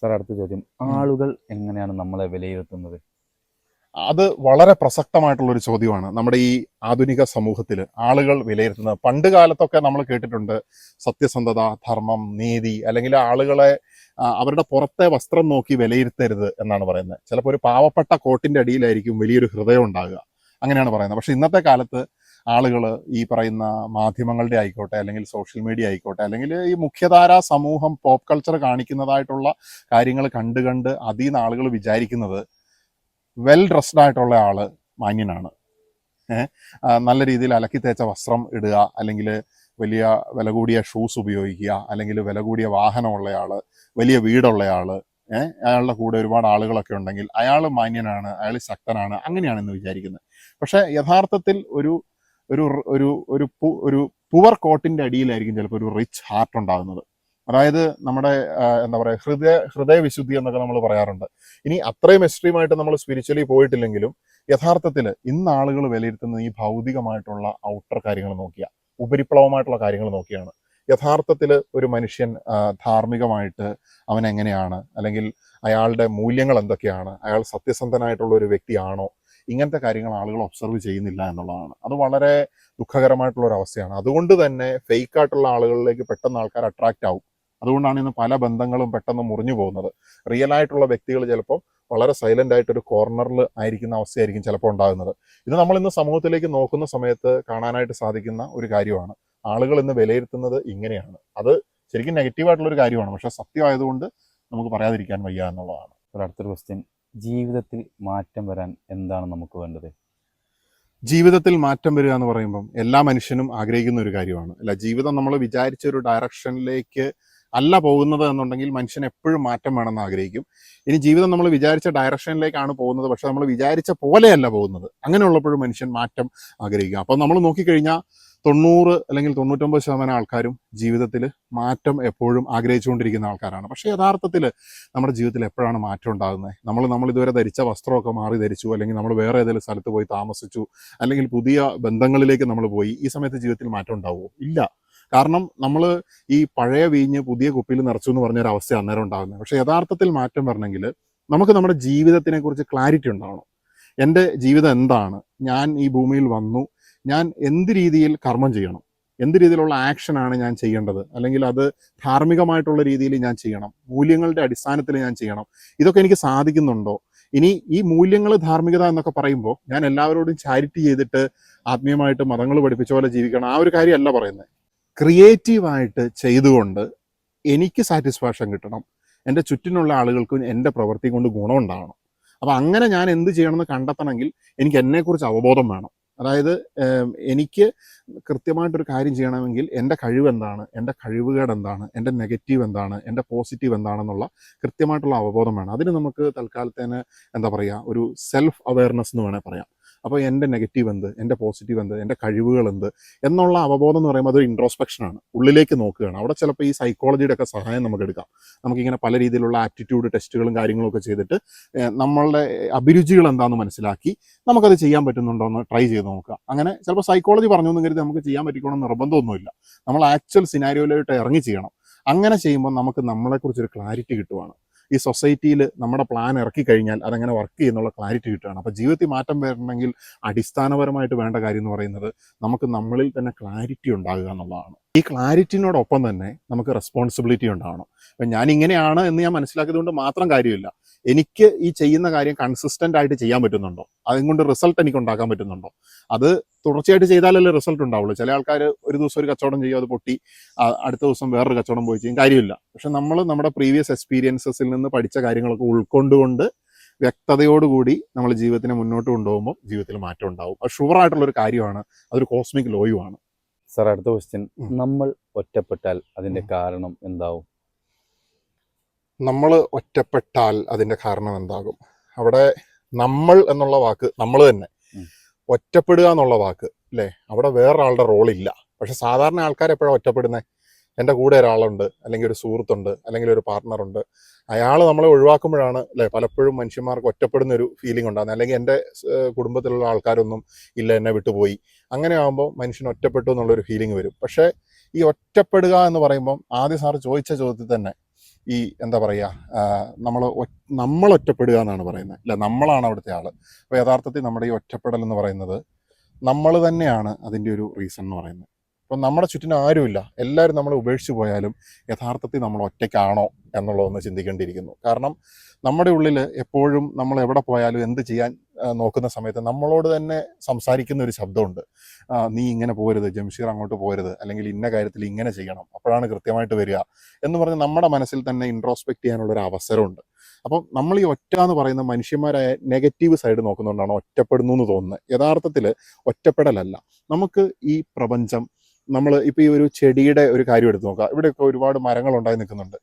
Sir, അടുത്ത ചോദ്യം. ആളുകൾ എങ്ങനെയാണ് നമ്മളെ വിലയിരുത്തുന്നത്? അത് വളരെ പ്രസക്തമായിട്ടുള്ള ഒരു ചോദ്യമാണ്. നമ്മുടെ ഈ ആധുനിക സമൂഹത്തിൽ ആളുകൾ വിലയിരുത്തുന്നത്, പണ്ട് കാലത്തൊക്കെ നമ്മൾ കേട്ടിട്ടുണ്ട് സത്യസന്ധത, ധർമ്മം, നീതി, അല്ലെങ്കിൽ ആളുകളെ അവരുടെ പുറത്തെ വസ്ത്രം നോക്കി വിലയിരുത്തരുത് എന്നാണ് പറയുന്നത്. ചിലപ്പോൾ ഒരു പാവപ്പെട്ട കോട്ടിന്റെ അടിയിലായിരിക്കും വലിയൊരു ഹൃദയം ഉണ്ടാകുക, അങ്ങനെയാണ് പറയുന്നത്. പക്ഷെ ഇന്നത്തെ കാലത്ത് ആളുകൾ ഈ പറയുന്ന മാധ്യമങ്ങളുടെ ആയിക്കോട്ടെ, അല്ലെങ്കിൽ സോഷ്യൽ മീഡിയ ആയിക്കോട്ടെ, അല്ലെങ്കിൽ ഈ മുഖ്യധാരാ സമൂഹം പോപ്പ് കൾച്ചർ കാണിക്കുന്നതായിട്ടുള്ള കാര്യങ്ങൾ കണ്ട് കണ്ട് അതിൽ നിന്ന് ആളുകൾ വിചാരിക്കുന്നത് വെൽ ഡ്രസ്ഡ് ആയിട്ടുള്ള ആള് മാന്യനാണ്. നല്ല രീതിയിൽ അലക്കി തേച്ച വസ്ത്രം ഇടുക, അല്ലെങ്കിൽ വലിയ വില കൂടിയ ഷൂസ് ഉപയോഗിക്കുക, അല്ലെങ്കിൽ വില കൂടിയ വാഹനമുള്ളയാള്, വലിയ വീടുള്ളയാള്, അയാളുടെ കൂടെ ഒരുപാട് ആളുകളൊക്കെ ഉണ്ടെങ്കിൽ അയാൾ മാന്യനാണ്, അയാൾ ശക്തനാണ്, അങ്ങനെയാണ് ഇന്ന് വിചാരിക്കുന്നത്. പക്ഷെ യഥാർത്ഥത്തിൽ ഒരു ഒരു ഒരു ഒരു ഒരു പുവർ കോട്ടിന്റെ അടിയിലായിരിക്കും ചിലപ്പോൾ ഒരു റിച്ച് ഹാർട്ട് ഉണ്ടാകുന്നത്. അതായത് നമ്മുടെ എന്താ പറയുക, ഹൃദയവിശുദ്ധി എന്നൊക്കെ നമ്മൾ പറയാറുണ്ട്. ഇനി അത്രയും എക്സ്ട്രീമായിട്ട് നമ്മൾ സ്പിരിച്വലി പോയിട്ടില്ലെങ്കിലും യഥാർത്ഥത്തിൽ ഇന്ന് ആളുകൾ വിലയിരുത്തുന്നത് ഈ ഭൗതികമായിട്ടുള്ള ഔട്ടർ കാര്യങ്ങൾ നോക്കിയാ, ഉപരിപ്ലവമായിട്ടുള്ള കാര്യങ്ങൾ നോക്കിയാണ്. യഥാർത്ഥത്തിൽ ഒരു മനുഷ്യൻ ധാർമ്മികമായിട്ട് അവൻ എങ്ങനെയാണ്, അല്ലെങ്കിൽ അയാളുടെ മൂല്യങ്ങൾ എന്തൊക്കെയാണ്, അയാൾ സത്യസന്ധനായിട്ടുള്ള ഒരു വ്യക്തിയാണോ, ഇങ്ങനത്തെ കാര്യങ്ങൾ ആളുകൾ ഒബ്സർവ് ചെയ്യുന്നില്ല എന്നുള്ളതാണ്. അത് വളരെ ദുഃഖകരമായിട്ടുള്ള ഒരു അവസ്ഥയാണ്. അതുകൊണ്ട് തന്നെ ഫേക്ക് ആയിട്ടുള്ള ആളുകളിലേക്ക് പെട്ടെന്ന് ആൾക്കാർ അട്രാക്റ്റ് ആവും. അതുകൊണ്ടാണ് ഇന്ന് പല ബന്ധങ്ങളും പെട്ടെന്ന് മുറിഞ്ഞു പോകുന്നത്. റിയൽ ആയിട്ടുള്ള വ്യക്തികൾ ചിലപ്പോൾ വളരെ സൈലന്റ് ആയിട്ട് ഒരു കോർണറിൽ ആയിരിക്കുന്ന അവസ്ഥയായിരിക്കും ചിലപ്പോൾ ഉണ്ടാകുന്നത്. ഇത് നമ്മൾ ഇന്ന് സമൂഹത്തിലേക്ക് നോക്കുന്ന സമയത്ത് കാണാനായിട്ട് സാധിക്കുന്ന ഒരു കാര്യമാണ്. ആളുകൾ ഇന്ന് വിലയിരുത്തുന്നത് ഇങ്ങനെയാണ്. അത് ശരിക്കും നെഗറ്റീവായിട്ടുള്ള ഒരു കാര്യമാണ്, പക്ഷെ സത്യമായതുകൊണ്ട് നമുക്ക് പറയാതിരിക്കാൻ വയ്യ എന്നുള്ളതാണ്. അടുത്തൊരു ക്വസ്റ്റ്യൻ. ജീവിതത്തിൽ മാറ്റം വരാൻ എന്താണ് നമുക്ക് വേണ്ടത്? ജീവിതത്തിൽ മാറ്റം വരിക എന്ന് പറയുമ്പം എല്ലാ മനുഷ്യനും ആഗ്രഹിക്കുന്ന ഒരു കാര്യമാണ്. അല്ല, ജീവിതം നമ്മൾ വിചാരിച്ച ഒരു ഡയറക്ഷനിലേക്ക് അല്ല പോകുന്നത് എന്നുണ്ടെങ്കിൽ മനുഷ്യൻ എപ്പോഴും മാറ്റം വേണമെന്ന് ആഗ്രഹിക്കും. ഇനി ജീവിതം നമ്മൾ വിചാരിച്ച ഡയറക്ഷനിലേക്കാണ് പോകുന്നത്, പക്ഷെ നമ്മൾ വിചാരിച്ച പോലെയല്ല പോകുന്നത്, അങ്ങനെയുള്ളപ്പോഴും മനുഷ്യൻ മാറ്റം ആഗ്രഹിക്കുക. അപ്പം നമ്മൾ നോക്കിക്കഴിഞ്ഞാൽ 90 അല്ലെങ്കിൽ 99% ആൾക്കാരും ജീവിതത്തിൽ മാറ്റം എപ്പോഴും ആഗ്രഹിച്ചുകൊണ്ടിരിക്കുന്ന ആൾക്കാരാണ്. പക്ഷേ യഥാർത്ഥത്തിൽ നമ്മുടെ ജീവിതത്തിൽ എപ്പോഴാണ് മാറ്റം ഉണ്ടാകുന്നത്? നമ്മൾ ഇതുവരെ ധരിച്ച വസ്ത്രമൊക്കെ മാറി ധരിച്ചു, അല്ലെങ്കിൽ നമ്മൾ വേറെ ഏതെങ്കിലും സ്ഥലത്ത് പോയി താമസിച്ചു, അല്ലെങ്കിൽ പുതിയ ബന്ധങ്ങളിലേക്ക് നമ്മൾ പോയി, ഈ സമയത്ത് ജീവിതത്തിൽ മാറ്റം ഉണ്ടാവുമോ? ഇല്ല. കാരണം നമ്മൾ ഈ പഴയ വീഞ്ഞ് പുതിയ കുപ്പിയിൽ നിറച്ചു എന്ന് പറഞ്ഞൊരു അവസ്ഥ അന്നേരം ഉണ്ടാകുന്നത്. പക്ഷേ യഥാർത്ഥത്തിൽ മാറ്റം വരണമെങ്കിൽ നമുക്ക് നമ്മുടെ ജീവിതത്തിനെ കുറിച്ച് ക്ലാരിറ്റി ഉണ്ടാവണം. എൻ്റെ ജീവിതം എന്താണ്, ഞാൻ ഈ ഭൂമിയിൽ വന്നു, ഞാൻ എന്ത് രീതിയിൽ കർമ്മം ചെയ്യണം, എന്ത് രീതിയിലുള്ള ആക്ഷനാണ് ഞാൻ ചെയ്യേണ്ടത്, അല്ലെങ്കിൽ അത് ധാർമ്മികമായിട്ടുള്ള രീതിയിൽ ഞാൻ ചെയ്യണം, മൂല്യങ്ങളുടെ അടിസ്ഥാനത്തിൽ ഞാൻ ചെയ്യണം, ഇതൊക്കെ എനിക്ക് സാധിക്കുന്നുണ്ടോ? ഇനി ഈ മൂല്യങ്ങൾ, ധാർമ്മികത എന്നൊക്കെ പറയുമ്പോൾ ഞാൻ എല്ലാവരോടും ചാരിറ്റി ചെയ്തിട്ട് ആത്മീയമായിട്ട് മതങ്ങൾ പഠിപ്പിച്ച പോലെ ജീവിക്കണം, ആ ഒരു കാര്യമല്ല പറയുന്നത്. ക്രിയേറ്റീവായിട്ട് ചെയ്തുകൊണ്ട് എനിക്ക് സാറ്റിസ്ഫാക്ഷൻ കിട്ടണം, എൻ്റെ ചുറ്റിനുള്ള ആളുകൾക്കും എൻ്റെ പ്രവൃത്തി കൊണ്ട് ഗുണം ഉണ്ടാകണം. അപ്പം അങ്ങനെ ഞാൻ എന്ത് ചെയ്യണമെന്ന് കണ്ടെത്തണമെങ്കിൽ എനിക്ക് എന്നെക്കുറിച്ച് അവബോധം വേണം. അതായത് എനിക്ക് കൃത്യമായിട്ടൊരു കാര്യം ചെയ്യണമെങ്കിൽ എൻ്റെ കഴിവ് എന്താണ്, എൻ്റെ കഴിവുകേട് എന്താണ്, എൻ്റെ നെഗറ്റീവ് എന്താണ്, എൻ്റെ പോസിറ്റീവ് എന്താണെന്നുള്ള കൃത്യമായിട്ടുള്ള അവബോധം വേണം. അതിന് നമുക്ക് തൽക്കാലത്തേന് എന്താ പറയുക, ഒരു സെൽഫ് അവെയർനെസ് എന്ന് വേണേൽ പറയാം. അപ്പോൾ എൻ്റെ നെഗറ്റീവ് എന്ത്, എൻ്റെ പോസിറ്റീവ് എന്ത്, എൻ്റെ കഴിവുകൾ എന്ത് എന്നുള്ള അവബോധം എന്ന് പറയുമ്പോൾ അതൊരു ഇൻട്രോസ്പെക്ഷനാണ്, ഉള്ളിലേക്ക് നോക്കുകയാണ്. അവിടെ ചിലപ്പോൾ ഈ സൈക്കോളജിയുടെ ഒക്കെ സഹായം നമുക്ക് എടുക്കാം. നമുക്കിങ്ങനെ പല രീതിയിലുള്ള ആപ്റ്റിറ്റ്യൂഡ് ടെസ്റ്റുകളും കാര്യങ്ങളും ഒക്കെ ചെയ്തിട്ട് നമ്മളുടെ അഭിരുചികൾ എന്താണെന്ന് മനസ്സിലാക്കി നമുക്കത് ചെയ്യാൻ പറ്റുന്നുണ്ടോ എന്ന് ട്രൈ ചെയ്ത് നോക്കുക. അങ്ങനെ ചിലപ്പോൾ സൈക്കോളജി പറഞ്ഞു എന്ന് കരുതി നമുക്ക് ചെയ്യാൻ പറ്റിക്കണമെന്ന് നിർബന്ധമൊന്നുമില്ല. നമ്മൾ ആക്ച്വൽ സിനാരിയോയിലോട്ട് ഇറങ്ങി ചെയ്യണം. അങ്ങനെ ചെയ്യുമ്പോൾ നമുക്ക് നമ്മളെക്കുറിച്ചൊരു ക്ലാരിറ്റി കിട്ടുവാണ്. ഈ സൊസൈറ്റിയിൽ നമ്മുടെ പ്ലാൻ ഇറക്കി കഴിഞ്ഞാൽ അതെങ്ങനെ വർക്ക് ചെയ്യുന്നുള്ള ക്ലാരിറ്റി കിട്ടുകയാണ്. അപ്പോൾ ജീവിതത്തിൽ മാറ്റം വരണമെങ്കിൽ അടിസ്ഥാനപരമായിട്ട് വേണ്ട കാര്യം എന്ന് പറയുന്നത് നമുക്ക് നമ്മളിൽ തന്നെ ക്ലാരിറ്റി ഉണ്ടാകുക എന്നുള്ളതാണ്. ഈ ക്ലാരിറ്റിനോടൊപ്പം തന്നെ നമുക്ക് റെസ്പോൺസിബിലിറ്റി ഉണ്ടാവണം. അപ്പം ഞാൻ ഇങ്ങനെയാണ് എന്ന് ഞാൻ മനസ്സിലാക്കിയത് കൊണ്ട് മാത്രം കാര്യമില്ല. എനിക്ക് ഈ ചെയ്യുന്ന കാര്യം കൺസിസ്റ്റൻ്റ് ആയിട്ട് ചെയ്യാൻ പറ്റുന്നുണ്ടോ, അതുകൊണ്ട് റിസൾട്ട് എനിക്ക് ഉണ്ടാക്കാൻ പറ്റുന്നുണ്ടോ? അത് തുടർച്ചയായിട്ട് ചെയ്താലല്ലേ റിസൾട്ട് ഉണ്ടാവുള്ളൂ. ചില ആൾക്കാർ ഒരു ദിവസം ഒരു കച്ചവടം ചെയ്യും, അത് പൊട്ടി, അടുത്ത ദിവസം വേറൊരു കച്ചവടം പോയി ചെയ്യും, കാര്യമില്ല. പക്ഷെ നമ്മൾ നമ്മുടെ പ്രീവിയസ് എക്സ്പീരിയൻസസിൽ നിന്ന് പഠിച്ച കാര്യങ്ങളൊക്കെ ഉൾക്കൊണ്ടുകൊണ്ട് വ്യക്തതയോടുകൂടി നമ്മൾ ജീവിതത്തിനെ മുന്നോട്ട് കൊണ്ടുപോകുമ്പോൾ ജീവിതത്തിൽ മാറ്റം ഉണ്ടാവും. അത് ഷുവറായിട്ടുള്ളൊരു കാര്യമാണ്, അതൊരു കോസ്മിക് ലോയുമാണ്. സാർ, അടുത്ത ക്വസ്റ്റ്യൻ. നമ്മൾ ഒറ്റപ്പെട്ടാൽ അതിൻ്റെ കാരണം എന്താവും? നമ്മൾ ഒറ്റപ്പെട്ടാൽ അതിൻ്റെ കാരണം എന്താകും? അവിടെ നമ്മൾ എന്നുള്ള വാക്ക്, നമ്മൾ തന്നെ, ഒറ്റപ്പെടുക എന്നുള്ള വാക്ക് അല്ലേ, അവിടെ വേറൊരാളുടെ റോളില്ല. പക്ഷെ സാധാരണ ആൾക്കാർ എപ്പോഴാണ് ഒറ്റപ്പെടുന്നത്? എൻ്റെ കൂടെ ഒരാളുണ്ട്, അല്ലെങ്കിൽ ഒരു സുഹൃത്തുണ്ട്, അല്ലെങ്കിൽ ഒരു പാർട്ട്ണറുണ്ട്, അയാൾ നമ്മളെ ഒഴിവാക്കുമ്പോഴാണ് അല്ലേ പലപ്പോഴും മനുഷ്യന്മാർക്ക് ഒറ്റപ്പെടുന്ന ഒരു ഫീലിംഗ് ഉണ്ടാകുന്നത്. അല്ലെങ്കിൽ എൻ്റെ കുടുംബത്തിലുള്ള ആൾക്കാരൊന്നും ഇല്ല, എന്നെ വിട്ടുപോയി, അങ്ങനെ ആകുമ്പോൾ മനുഷ്യൻ ഒറ്റപ്പെട്ടു എന്നുള്ളൊരു ഫീലിംഗ് വരും. പക്ഷേ ഈ ഒറ്റപ്പെടുക എന്ന് പറയുമ്പം ആദ്യം സാറ് ചോദിച്ച ചോദ്യത്തിൽ തന്നെ ഈ എന്താ പറയുക, നമ്മൾ ഒറ്റപ്പെടുക എന്നാണ് പറയുന്നത്, അല്ല നമ്മളാണ് അവിടുത്തെ ആൾ. അപ്പോൾ യഥാർത്ഥത്തിൽ നമ്മുടെ ഈ ഒറ്റപ്പെടൽ എന്ന് പറയുന്നത് നമ്മൾ തന്നെയാണ് അതിൻ്റെ ഒരു റീസൺ എന്ന് പറയുന്നത്. അപ്പം നമ്മുടെ ചുറ്റിനും ആരുമില്ല, എല്ലാവരും നമ്മളെ ഉപേക്ഷിച്ച് പോയാലും യഥാർത്ഥത്തിൽ നമ്മൾ ഒറ്റയ്ക്കാണോ എന്നുള്ളതൊന്ന് ചിന്തിക്കേണ്ടിയിരിക്കുന്നു. കാരണം നമ്മുടെ ഉള്ളിൽ എപ്പോഴും നമ്മൾ എവിടെ പോയാലും എന്ത് ചെയ്യാൻ നോക്കുന്ന സമയത്ത് നമ്മളോട് തന്നെ സംസാരിക്കുന്ന ഒരു ശബ്ദമുണ്ട്. നീ ഇങ്ങനെ പോരുത്, ജംഷീർ അങ്ങോട്ട് പോരുത്, അല്ലെങ്കിൽ ഇന്ന കാര്യത്തിൽ ഇങ്ങനെ ചെയ്യണം, അപ്പോഴാണ് കൃത്യമായിട്ട് വരിക എന്ന് പറഞ്ഞ് നമ്മുടെ മനസ്സിൽ തന്നെ ഇൻട്രോസ്പെക്ട് ചെയ്യാനുള്ളൊരു അവസരമുണ്ട്. അപ്പം നമ്മൾ ഈ ഒറ്റ എന്ന് പറയുന്ന മനുഷ്യന്മാരായ നെഗറ്റീവ് സൈഡ് നോക്കുന്നതുകൊണ്ടാണ് ഒറ്റപ്പെടുന്നു എന്ന് തോന്നുന്നത്. യഥാർത്ഥത്തിൽ ഒറ്റപ്പെടലല്ല. നമുക്ക് ഈ പ്രപഞ്ചം, നമ്മൾ ഇപ്പോൾ ഈ ഒരു ചെടിയുടെ ഒരു കാര്യം എടുത്ത് നോക്കുക. ഇവിടെയൊക്കെ ഒരുപാട് മരങ്ങൾ ഉണ്ടായി നിൽക്കുന്നുണ്ട്.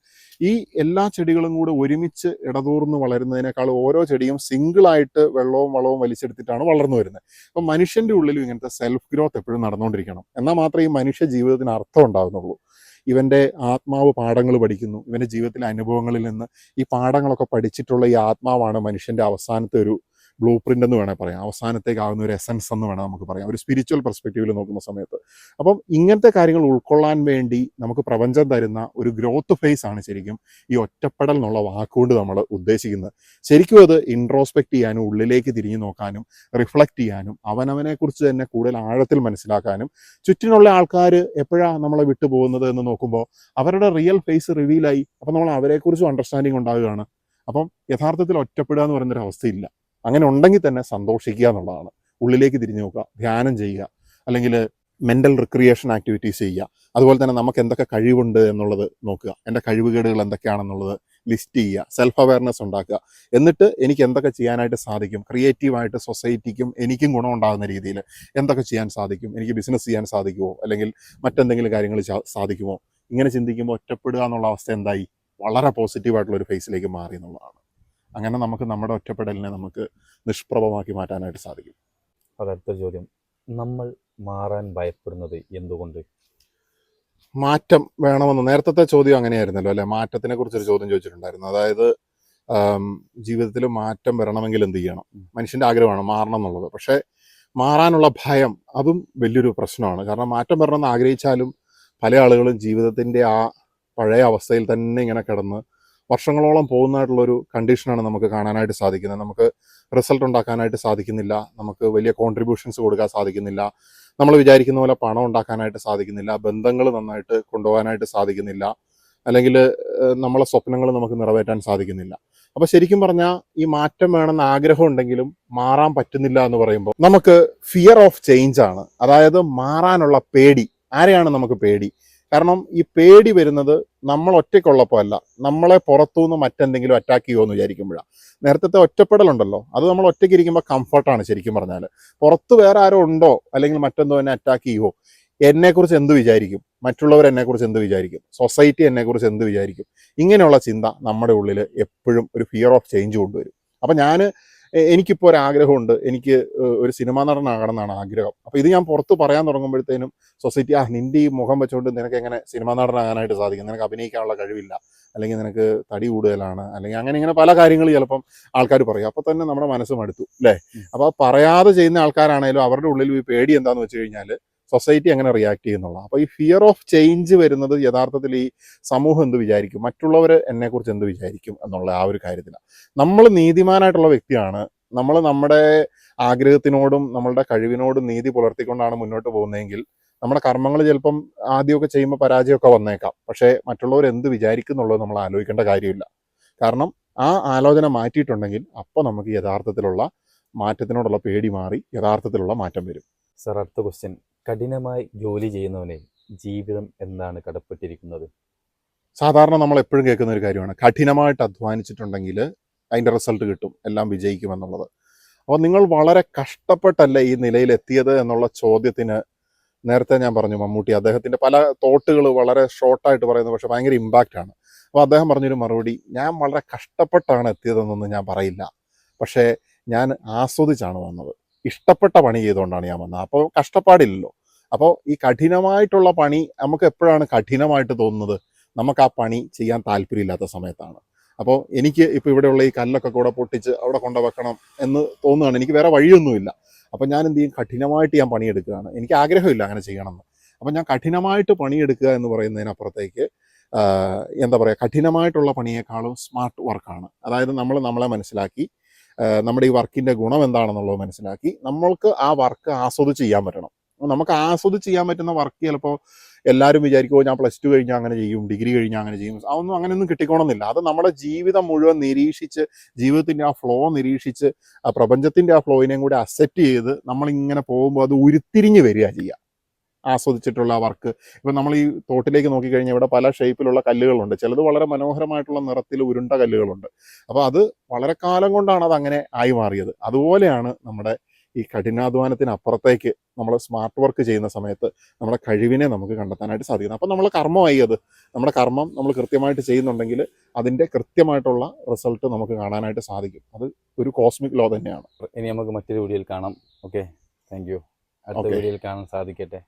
ഈ എല്ലാ ചെടികളും കൂടെ ഒരുമിച്ച് ഇടതൂർന്ന് വളരുന്നതിനേക്കാൾ ഓരോ ചെടിയും സിംഗിളായിട്ട് വെള്ളവും വളവും വലിച്ചെടുത്തിട്ടാണ് വളർന്നു വരുന്നത്. അപ്പം മനുഷ്യൻ്റെ ഉള്ളിലും ഇങ്ങനത്തെ സെൽഫ് ഗ്രോത്ത് എപ്പോഴും നടന്നുകൊണ്ടിരിക്കണം. എന്നാൽ മാത്രമേ ഈ മനുഷ്യ ജീവിതത്തിന് അർത്ഥം ഉണ്ടാകുന്നുള്ളൂ. ഇവൻ്റെ ആത്മാവ് പാഠങ്ങൾ പഠിക്കുന്നു. ഇവൻ്റെ ജീവിതത്തിലെ അനുഭവങ്ങളിൽ നിന്ന് ഈ പാഠങ്ങളൊക്കെ പഠിച്ചിട്ടുള്ള ഈ ആത്മാവാണ് മനുഷ്യൻ്റെ അവസാനത്തെ ഒരു ബ്ലൂ പ്രിൻ്റ് എന്ന് വേണേൽ പറയാം, അവസാനത്തേക്കാവുന്ന ഒരു എസൻസ് എന്ന് വേണം നമുക്ക് പറയാം, ഒരു സ്പിരിച്വൽ പെർസ്പെക്റ്റീവിൽ നോക്കുന്ന സമയത്ത്. അപ്പം ഇങ്ങനത്തെ കാര്യങ്ങൾ ഉൾക്കൊള്ളാൻ വേണ്ടി നമുക്ക് പ്രപഞ്ചം തരുന്ന ഒരു ഗ്രോത്ത് ഫേസ് ആണ് ശരിക്കും ഈ ഒറ്റപ്പെടൽ എന്നുള്ള വാക്കുകൊണ്ട് നമ്മൾ ഉദ്ദേശിക്കുന്നത്. ശരിക്കും അത് ഇൻട്രോസ്പെക്ട് ചെയ്യാനും ഉള്ളിലേക്ക് തിരിഞ്ഞു നോക്കാനും റിഫ്ലക്റ്റ് ചെയ്യാനും അവനവനെക്കുറിച്ച് തന്നെ കൂടുതൽ ആഴത്തിൽ മനസ്സിലാക്കാനും, ചുറ്റിനുള്ള ആൾക്കാർ എപ്പോഴാണ് നമ്മളെ വിട്ടു പോകുന്നത് എന്ന് നോക്കുമ്പോൾ അവരുടെ റിയൽ ഫേസ് റിവീലായി. അപ്പം നമ്മൾ അവരെക്കുറിച്ചും അണ്ടർസ്റ്റാൻഡിങ് ഉണ്ടാകുകയാണ്. അപ്പം യഥാർത്ഥത്തിൽ ഒറ്റപ്പെടുക എന്ന് പറയുന്നൊരു അവസ്ഥയില്ല. അങ്ങനെ ഉണ്ടെങ്കിൽ തന്നെ സന്തോഷിക്കുക എന്നുള്ളതാണ്. ഉള്ളിലേക്ക് തിരിഞ്ഞു നോക്കുക, ധ്യാനം ചെയ്യുക, അല്ലെങ്കിൽ മെൻ്റൽ റിക്രിയേഷൻ ആക്ടിവിറ്റീസ് ചെയ്യുക. അതുപോലെ തന്നെ നമുക്ക് എന്തൊക്കെ കഴിവുണ്ട് എന്നുള്ളത് നോക്കുക, എൻ്റെ കഴിവുകേടുകൾ എന്തൊക്കെയാണെന്നുള്ളത് ലിസ്റ്റ് ചെയ്യുക, സെൽഫ് അവയർനെസ് ഉണ്ടാക്കുക. എന്നിട്ട് എനിക്ക് എന്തൊക്കെ ചെയ്യാനായിട്ട് സാധിക്കും, ക്രിയേറ്റീവായിട്ട് സൊസൈറ്റിക്കും എനിക്കും ഗുണമുണ്ടാകുന്ന രീതിയിൽ എന്തൊക്കെ ചെയ്യാൻ സാധിക്കും, എനിക്ക് ബിസിനസ് ചെയ്യാൻ സാധിക്കുമോ, അല്ലെങ്കിൽ മറ്റെന്തെങ്കിലും കാര്യങ്ങൾ സാധിക്കുമോ. ഇങ്ങനെ ചിന്തിക്കുമ്പോൾ ഒറ്റപ്പെടുക എന്നുള്ള അവസ്ഥ എന്തായി, വളരെ പോസിറ്റീവായിട്ടുള്ളൊരു ഫേസിലേക്ക് മാറി എന്നുള്ളതാണ്. അങ്ങനെ നമുക്ക് നമ്മുടെ ഒറ്റപ്പെടലിനെ നമുക്ക് നിഷ്പ്രഭമാക്കി മാറ്റാനായിട്ട് സാധിക്കും. അടുത്ത ചോദ്യം, നമ്മൾ മാറാൻ ഭയപ്പെടുന്നത് എന്തുകൊണ്ട്? മാറ്റം വേണമെന്ന് നേരത്തെ ചോദ്യം അങ്ങനെയായിരുന്നല്ലോ അല്ലെ, മാറ്റത്തിനെ കുറിച്ചൊരു ചോദ്യം ചോദിച്ചിട്ടുണ്ടായിരുന്നു. അതായത് ജീവിതത്തിൽ മാറ്റം വരണമെങ്കിൽ എന്ത് ചെയ്യണം, മനുഷ്യൻ്റെ ആഗ്രഹമാണ് മാറണം എന്നുള്ളത്. പക്ഷേ മാറാനുള്ള ഭയം അതും വലിയൊരു പ്രശ്നമാണ്. കാരണം മാറ്റം വരണമെന്ന് ആഗ്രഹിച്ചാലും പല ആളുകളും ജീവിതത്തിൻ്റെ ആ പഴയ അവസ്ഥയിൽ തന്നെ ഇങ്ങനെ കിടന്ന് വർഷങ്ങളോളം പോകുന്നതായിട്ടുള്ളൊരു കണ്ടീഷനാണ് നമുക്ക് കാണാനായിട്ട് സാധിക്കുന്നത്. നമുക്ക് റിസൾട്ട് ഉണ്ടാക്കാനായിട്ട് സാധിക്കുന്നില്ല, നമുക്ക് വലിയ കോൺട്രിബ്യൂഷൻസ് കൊടുക്കാൻ സാധിക്കുന്നില്ല, നമ്മൾ വിചാരിക്കുന്ന പോലെ പണം ഉണ്ടാക്കാനായിട്ട് സാധിക്കുന്നില്ല, ബന്ധങ്ങൾ നന്നായിട്ട് കൊണ്ടുപോകാനായിട്ട് സാധിക്കുന്നില്ല, അല്ലെങ്കിൽ നമ്മളെ സ്വപ്നങ്ങൾ നമുക്ക് നിറവേറ്റാൻ സാധിക്കുന്നില്ല. അപ്പോൾ ശരിക്കും പറഞ്ഞാൽ ഈ മാറ്റം വേണമെന്ന് ആഗ്രഹം ഉണ്ടെങ്കിലും മാറാൻ പറ്റുന്നില്ല എന്ന് പറയുമ്പോൾ നമുക്ക് ഫിയർ ഓഫ് ചേഞ്ച് ആണ്. അതായത് മാറാനുള്ള പേടി. ആരെയാണ് നമുക്ക് പേടി? കാരണം ഈ പേടി വരുന്നത് നമ്മൾ ഒറ്റയ്ക്കുള്ളപ്പോൾ അല്ല, നമ്മളെ പുറത്തുനിന്ന് മറ്റെന്തെങ്കിലും അറ്റാക്ക് ചെയ്യുമോ എന്ന് വിചാരിക്കുമ്പോഴാണ്. നേരത്തെ ഒറ്റപ്പെടലുണ്ടല്ലോ, അത് നമ്മൾ ഒറ്റയ്ക്ക് ഇരിക്കുമ്പോൾ കംഫർട്ടാണ്. ശരിക്കും പറഞ്ഞാൽ പുറത്ത് വേറെ ആരോ ഉണ്ടോ, അല്ലെങ്കിൽ മറ്റെന്തോ എന്നെ അറ്റാക്ക് ചെയ്യുമോ, എന്നെക്കുറിച്ച് എന്ത് വിചാരിക്കും, മറ്റുള്ളവർ എന്നെക്കുറിച്ച് എന്ത് വിചാരിക്കും, സൊസൈറ്റി എന്നെക്കുറിച്ച് എന്ത് വിചാരിക്കും, ഇങ്ങനെയുള്ള ചിന്ത നമ്മുടെ ഉള്ളിൽ എപ്പോഴും ഒരു ഫിയർ ഓഫ് ചേഞ്ച് കൊണ്ടുവരും. അപ്പം എനിക്കിപ്പോൾ ഒരു ആഗ്രഹമുണ്ട്, എനിക്ക് ഒരു സിനിമാ നടനാകണം എന്നാണ് ആഗ്രഹം. അപ്പോൾ ഇത് ഞാൻ പുറത്ത് പറയാൻ തുടങ്ങുമ്പോഴത്തേനും സൊസൈറ്റി നിൻ്റെ ഈ മുഖം വെച്ചുകൊണ്ട് നിനക്ക് എങ്ങനെ സിനിമാ നടനാകാനായിട്ട് സാധിക്കും, നിനക്ക് അഭിനയിക്കാനുള്ള കഴിവില്ല, അല്ലെങ്കിൽ നിനക്ക് തടി കൂടുതലാണ്, അല്ലെങ്കിൽ ഇങ്ങനെ പല കാര്യങ്ങൾ ചിലപ്പം ആൾക്കാർ പറയും. അപ്പോൾ തന്നെ നമ്മുടെ മനസ്സ് മടുത്തു അല്ലേ. അപ്പോൾ പറയാതെ ചെയ്യുന്ന ആൾക്കാരാണേലും അവരുടെ ഉള്ളിൽ ഈ പേടി എന്താണെന്ന് വെച്ച് കഴിഞ്ഞാൽ സൊസൈറ്റി എങ്ങനെ റിയാക്ട് ചെയ്യുന്നുള്ള. അപ്പോൾ ഈ ഫിയർ ഓഫ് ചേഞ്ച് വരുന്നത് യഥാർത്ഥത്തിൽ ഈ സമൂഹം എന്ത് വിചാരിക്കും, മറ്റുള്ളവർ എന്നെക്കുറിച്ച് എന്ത് വിചാരിക്കും എന്നുള്ള ആ ഒരു കാര്യത്തിലാണ്. നമ്മൾ നീതിമാനായിട്ടുള്ള വ്യക്തിയാണ്, നമ്മൾ നമ്മുടെ ആഗ്രഹത്തിനോടും നമ്മളുടെ കഴിവിനോടും നീതി പുലർത്തിക്കൊണ്ടാണ് മുന്നോട്ട് പോകുന്നതെങ്കിൽ നമ്മുടെ കർമ്മങ്ങൾ ചിലപ്പം ആദ്യമൊക്കെ ചെയ്യുമ്പോൾ പരാജയമൊക്കെ വന്നേക്കാം. പക്ഷേ മറ്റുള്ളവർ എന്ത് വിചാരിക്കുന്നുള്ളത് നമ്മൾ ആലോചിക്കേണ്ട കാര്യമില്ല. കാരണം ആ ആലോചന മാറ്റിയിട്ടുണ്ടെങ്കിൽ അപ്പോൾ നമുക്ക് യഥാർത്ഥത്തിലുള്ള മാറ്റത്തിനോടുള്ള പേടി മാറി യഥാർത്ഥത്തിലുള്ള മാറ്റം വരും. സർ, അടുത്ത ക്വസ്റ്റ്യൻ, കഠിനമായി ജോലി ചെയ്യുന്നവനെ ജീവിതം എന്താണ് കടപ്പെട്ടിരിക്കുന്നത്? സാധാരണ നമ്മൾ എപ്പോഴും കേൾക്കുന്ന ഒരു കാര്യമാണ്, കഠിനമായിട്ട് അധ്വാനിച്ചിട്ടുണ്ടെങ്കിൽ അതിൻ്റെ റിസൾട്ട് കിട്ടും, എല്ലാം വിജയിക്കുമെന്നുള്ളത്. അപ്പോൾ നിങ്ങൾ വളരെ കഷ്ടപ്പെട്ടല്ലേ ഈ നിലയിലെത്തിയത് എന്നുള്ള ചോദ്യത്തിന് നേരത്തെ ഞാൻ പറഞ്ഞു, മമ്മൂട്ടി അദ്ദേഹത്തിൻ്റെ പല തോട്ടുകൾ വളരെ ഷോർട്ടായിട്ട് പറയുന്നത് പക്ഷേ ഭയങ്കര ഇമ്പാക്റ്റാണ്. അപ്പോൾ അദ്ദേഹം പറഞ്ഞൊരു മറുപടി, ഞാൻ വളരെ കഷ്ടപ്പെട്ടാണ് എത്തിയതെന്നൊന്നും ഞാൻ പറയില്ല, പക്ഷേ ഞാൻ ആസ്വദിച്ചാണ് വന്നത്, ഇഷ്ടപ്പെട്ട പണി ചെയ്തുകൊണ്ടാണ് ഞാൻ വന്നത്. അപ്പോൾ കഷ്ടപ്പാടില്ലല്ലോ. അപ്പോൾ ഈ കഠിനമായിട്ടുള്ള പണി നമുക്ക് എപ്പോഴാണ് കഠിനമായിട്ട് തോന്നുന്നത്, നമുക്ക് ആ പണി ചെയ്യാൻ താല്പര്യമില്ലാത്ത സമയത്താണ്. അപ്പോൾ എനിക്ക് ഇപ്പോൾ ഇവിടെയുള്ള ഈ കല്ലൊക്കെ കൂടെ പൊട്ടിച്ച് അവിടെ കൊണ്ട് വെക്കണം എന്ന് തോന്നുകയാണ്, എനിക്ക് വേറെ വഴിയൊന്നുമില്ല. അപ്പം ഞാൻ എന്ത് ചെയ്യും, കഠിനമായിട്ട് ഞാൻ പണിയെടുക്കുകയാണ്, എനിക്ക് ആഗ്രഹമില്ല അങ്ങനെ ചെയ്യണമെന്ന്. അപ്പം ഞാൻ കഠിനമായിട്ട് പണിയെടുക്കുക എന്ന് പറയുന്നതിനപ്പുറത്തേക്ക് എന്താ പറയുക, കഠിനമായിട്ടുള്ള പണിയേക്കാളും സ്മാർട്ട് വർക്കാണ്. അതായത് നമ്മൾ നമ്മളെ മനസ്സിലാക്കി, നമ്മുടെ ഈ വർക്കിൻ്റെ ഗുണം എന്താണെന്നുള്ളത് മനസ്സിലാക്കി നമ്മൾക്ക് ആ വർക്ക് ആസ്വദിച്ച് ചെയ്യാൻ പറ്റണം. നമുക്ക് ആസ്വദിച്ച് ചെയ്യാൻ പറ്റുന്ന വർക്ക് ചിലപ്പോൾ എല്ലാവരും വിചാരിക്കുമോ ഞാൻ +2 കഴിഞ്ഞാൽ അങ്ങനെ ചെയ്യും, ഡിഗ്രി കഴിഞ്ഞാൽ അങ്ങനെ ചെയ്യും. അതൊന്നും അങ്ങനെയൊന്നും കിട്ടിക്കോണമെന്നില്ല. അത് നമ്മുടെ ജീവിതം മുഴുവൻ നിരീക്ഷിച്ച്, ജീവിതത്തിൻ്റെ ആ ഫ്ലോ നിരീക്ഷിച്ച്, ആ പ്രപഞ്ചത്തിൻ്റെ ആ ഫ്ലോയിനെയും കൂടി അക്സെപ്റ്റ് ചെയ്ത് നമ്മളിങ്ങനെ പോകുമ്പോൾ അത് ഉരുത്തിരിഞ്ഞ് വരിക ചെയ്യുക, ആസ്വദിച്ചിട്ടുള്ള ആ വർക്ക്. ഇപ്പം നമ്മൾ ഈ തോട്ടിലേക്ക് നോക്കിക്കഴിഞ്ഞാൽ ഇവിടെ പല ഷേപ്പിലുള്ള കല്ലുകളുണ്ട്. ചിലത് വളരെ മനോഹരമായിട്ടുള്ള നിറത്തിൽ ഉരുണ്ട കല്ലുകളുണ്ട്. അപ്പോൾ അത് വളരെ കാലം കൊണ്ടാണ് അത് അങ്ങനെ ആയി മാറിയത്. അതുപോലെയാണ് നമ്മുടെ ഈ കഠിനാധ്വാനത്തിനപ്പുറത്തേക്ക് നമ്മൾ സ്മാർട്ട് വർക്ക് ചെയ്യുന്ന സമയത്ത് നമ്മുടെ കഴിവിനെ നമുക്ക് കണ്ടെത്താനായിട്ട് സാധിക്കുന്നത്. അപ്പം നമ്മൾ കർമ്മമായി, അത് നമ്മുടെ കർമ്മം നമ്മൾ കൃത്യമായിട്ട് ചെയ്യുന്നുണ്ടെങ്കിൽ അതിൻ്റെ കൃത്യമായിട്ടുള്ള റിസൾട്ട് നമുക്ക് കാണാനായിട്ട് സാധിക്കും. അത് ഒരു കോസ്മിക് ലോ തന്നെയാണ്. ഇനി നമുക്ക് മറ്റൊരു വീഡിയോയിൽ കാണാം. Okay, thank you. അടുത്ത Okay. വീഡിയോയിൽ കാണാൻ സാധിക്കട്ടെ.